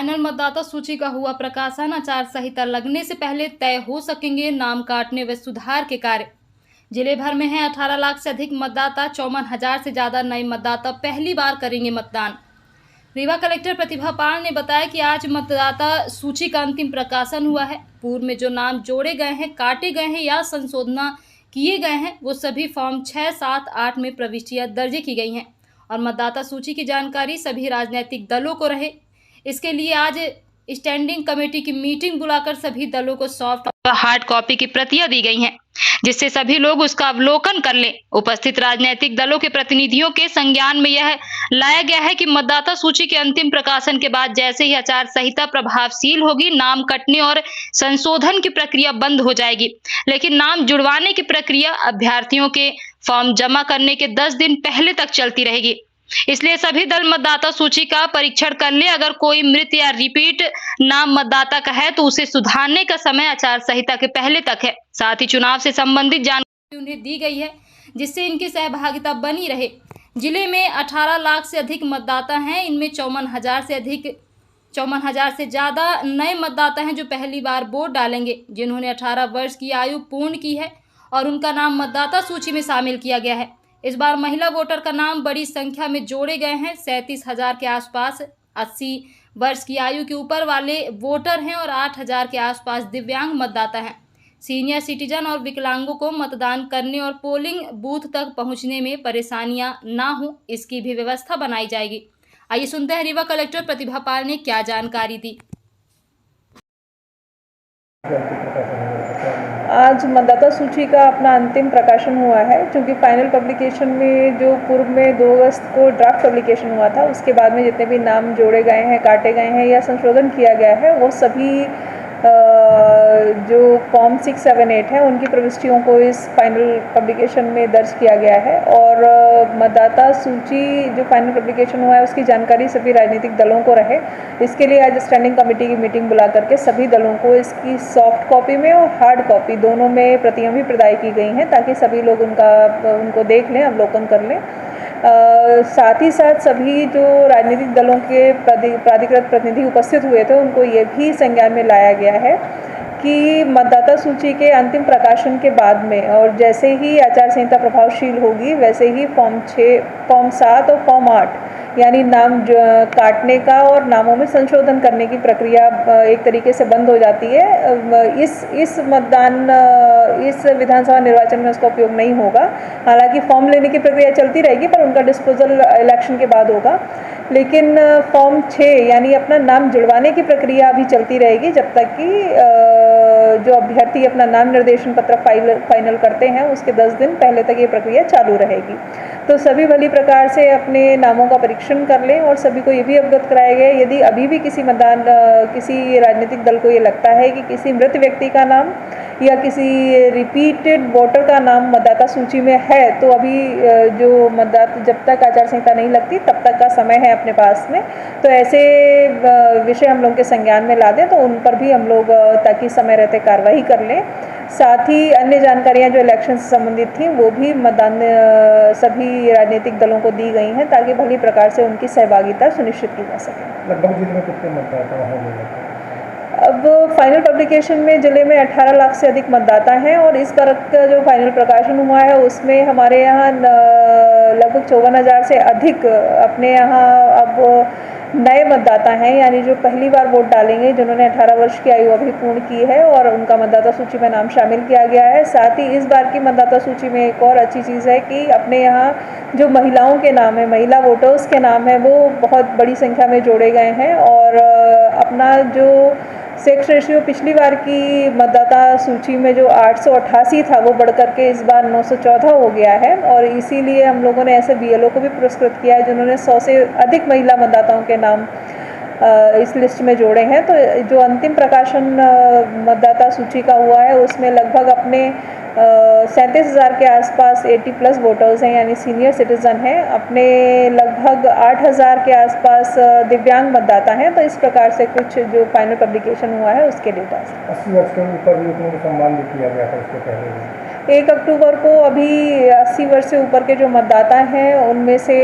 Final मतदाता सूची का हुआ प्रकाशन। आचार संहिता लगने से पहले तय हो सकेंगे नाम काटने व सुधार के कार्य। जिले भर में है 18 लाख से अधिक मतदाता, 54,000 से ज्यादा नए मतदाता पहली बार करेंगे मतदान। रीवा कलेक्टर प्रतिभा पाल ने बताया कि आज मतदाता सूची का अंतिम प्रकाशन हुआ है। पूर्व में जो नाम जोड़े गए हैं, काटे गए हैं या संशोधन किए गए हैं, वो सभी फॉर्म 6, 7, 8 में प्रविष्टियां दर्ज की गई हैं और मतदाता सूची की जानकारी सभी राजनीतिक दलों को रहे। इसके लिए आज स्टैंडिंग कमेटी की मीटिंग बुलाकर सभी दलों को सॉफ्ट और हार्ड कॉपी की प्रतियां दी गई हैं, जिससे सभी लोग उसका अवलोकन कर लें। उपस्थित राजनीतिक दलों के प्रतिनिधियों के संज्ञान में यह लाया गया है कि मतदाता सूची के अंतिम प्रकाशन के बाद जैसे ही आचार संहिता प्रभावशील होगी, नाम कटने और संशोधन की प्रक्रिया बंद हो जाएगी, लेकिन नाम जुड़वाने की प्रक्रिया अभ्यर्थियों के फॉर्म जमा करने के 10 दिन पहले तक चलती रहेगी। इसलिए सभी दल मतदाता सूची का परीक्षण कर ले। अगर कोई मृत या रिपीट नाम मतदाता का है तो उसे सुधारने का समय आचार संहिता के पहले तक है। साथ ही चुनाव से संबंधित जानकारी उन्हें दी गई है, जिससे इनकी सहभागिता बनी रहे। जिले में 18 लाख से अधिक मतदाता हैं। इनमें 54,000 से ज्यादा नए मतदाता हैं जो पहली बार वोट डालेंगे, जिन्होंने 18 वर्ष की आयु पूर्ण की है और उनका नाम मतदाता सूची में शामिल किया गया है। इस बार महिला वोटर का नाम बड़ी संख्या में जोड़े गए हैं। 37,000 के आसपास 80 वर्ष की आयु के ऊपर वाले वोटर हैं और 8,000 के आसपास दिव्यांग मतदाता हैं। सीनियर सिटीजन और विकलांगों को मतदान करने और पोलिंग बूथ तक पहुंचने में परेशानियां ना हो, इसकी भी व्यवस्था बनाई जाएगी। आइए सुनते हैं रीवा कलेक्टर प्रतिभा पाल ने क्या जानकारी दी। आज मतदाता सूची का अपना अंतिम प्रकाशन हुआ है, क्योंकि फाइनल पब्लिकेशन में जो पूर्व में 2 अगस्त को ड्राफ्ट पब्लिकेशन हुआ था, उसके बाद में जितने भी नाम जोड़े गए हैं, काटे गए हैं या संशोधन किया गया है, वो सभी जो फॉर्म 6, 7, 8 है उनकी प्रविष्टियों को इस फाइनल पब्लिकेशन में दर्ज किया गया है। और मतदाता सूची जो फाइनल पब्लिकेशन हुआ है उसकी जानकारी सभी राजनीतिक दलों को रहे। इसके लिए आज स्टैंडिंग कमेटी की मीटिंग बुला करके सभी दलों को इसकी सॉफ्ट कॉपी में और हार्ड कॉपी दोनों में प्रतियां भी प्रदाय की गई हैं, ताकि सभी लोग उनको देख लें, अवलोकन कर लें। साथ ही साथ सभी जो राजनीतिक दलों के प्राधिकृत प्रतिनिधि उपस्थित हुए थे, उनको ये भी संज्ञान में लाया गया है कि मतदाता सूची के अंतिम प्रकाशन के बाद में और जैसे ही आचार संहिता प्रभावशील होगी, वैसे ही फॉर्म 6, फॉर्म 7 और फॉर्म 8 यानी नाम काटने का और नामों में संशोधन करने की प्रक्रिया एक तरीके से बंद हो जाती है। इस विधानसभा निर्वाचन में उसका उपयोग नहीं होगा। हालांकि फॉर्म लेने की प्रक्रिया चलती रहेगी, पर उनका डिस्पोजल इलेक्शन के बाद होगा। लेकिन फॉर्म 6 यानी अपना नाम जुड़वाने की प्रक्रिया अभी चलती रहेगी, जब तक कि जो अभ्यर्थी अपना नाम निर्देशन पत्र फाइनल करते हैं उसके 10 दिन पहले तक ये प्रक्रिया चालू रहेगी। तो सभी भली प्रकार से अपने नामों का परीक्षण कर लें और सभी को ये भी अवगत कराया गया, यदि अभी भी किसी राजनीतिक दल को ये लगता है कि किसी मृत व्यक्ति का नाम या किसी रिपीटेड वोटर का नाम मतदाता सूची में है, तो अभी जब तक आचार संहिता नहीं लगती तब तक का समय है अपने पास में। तो ऐसे विषय हम लोग के संज्ञान में ला दें, तो उन पर भी हम लोग ताकि समय रहते कार्रवाई कर लें। साथ ही अन्य जानकारियां जो इलेक्शन से संबंधित थी वो भी मतदान सभी राजनीतिक दलों को दी गई हैं, ताकि भली प्रकार से उनकी सहभागिता सुनिश्चित की जा सके। लगभग जिले में कितने मतदाता हैं? अब फाइनल पब्लिकेशन में जिले में 18 लाख से अधिक मतदाता हैं और इस बार का जो फाइनल प्रकाशन हुआ है उसमें हमारे यहाँ लगभग 54,000 से अधिक अपने यहाँ अब नए मतदाता हैं, यानी जो पहली बार वोट डालेंगे, जिन्होंने 18 वर्ष की आयु अभी पूर्ण की है और उनका मतदाता सूची में नाम शामिल किया गया है। साथ ही इस बार की मतदाता सूची में एक और अच्छी चीज़ है कि अपने यहाँ जो महिलाओं के नाम है, महिला वोटर्स के नाम है, वो बहुत बड़ी संख्या में जोड़े गए हैं और अपना जो सेक्स रेशियो पिछली बार की मतदाता सूची में जो 888 था, वो बढ़कर के इस बार 914 हो गया है। और इसीलिए हम लोगों ने ऐसे BLO को भी पुरस्कृत किया है जिन्होंने 100 से अधिक महिला मतदाताओं के नाम इस लिस्ट में जोड़े हैं। तो जो अंतिम प्रकाशन मतदाता सूची का हुआ है उसमें लगभग अपने 37,000 के आसपास 80+ वोटर्स हैं, यानी सीनियर सिटीज़न हैं। अपने लगभग 8,000 के आसपास दिव्यांग मतदाता हैं। तो इस प्रकार से कुछ जो फाइनल पब्लिकेशन हुआ है उसके डेटा 80 वर्ष के ऊपर भी उनको सम्मान भी किया गया था उसके पहले। 1 अक्टूबर को अभी 80 वर्ष से ऊपर के जो मतदाता हैं उनमें से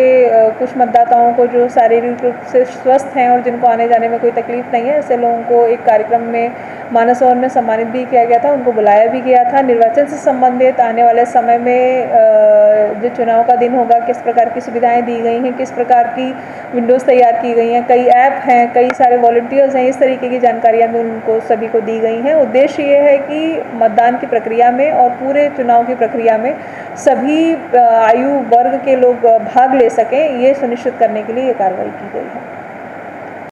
कुछ मतदाताओं को जो शारीरिक रूप से स्वस्थ हैं और जिनको आने जाने में कोई तकलीफ नहीं है, ऐसे लोगों को एक कार्यक्रम में मानस भवन में सम्मानित भी किया गया था, उनको बुलाया भी गया था। निर्वाचन से संबंधित आने वाले समय में जो चुनाव का दिन होगा, किस प्रकार की सुविधाएं दी गई हैं, किस प्रकार की विंडोज़ तैयार की गई हैं, कई ऐप हैं, कई सारे वॉलंटियर्स हैं, इस तरीके की जानकारियाँ भी उनको सभी को दी गई हैं। उद्देश्य ये है कि मतदान की प्रक्रिया में और पूरे चुनाव की प्रक्रिया में सभी आयु वर्ग के लोग भाग ले सकें, ये सुनिश्चित करने के लिए ये कार्रवाई की गई है।